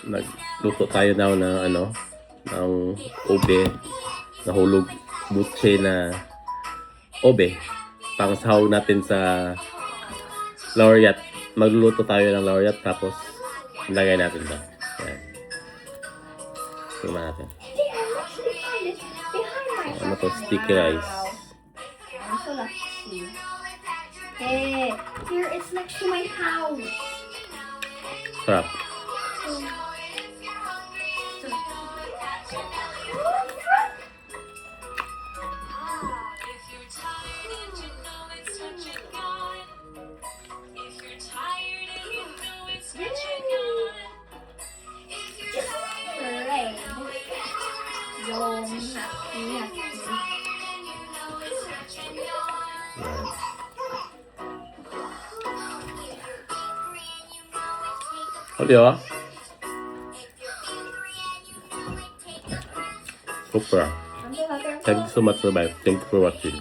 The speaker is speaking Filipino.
Nagluto tayo now ng ng ube, nahulog butse na ube. Pang sahog natin sa laureate. Magluluto tayo ng laureate tapos ilagay natin ito. Ayan. Tingnan natin. Ano to? Sticky rice. I'm so lucky. Hey, here it's next to my house. Sarap. 어디야? Super. Thank you so much for watching.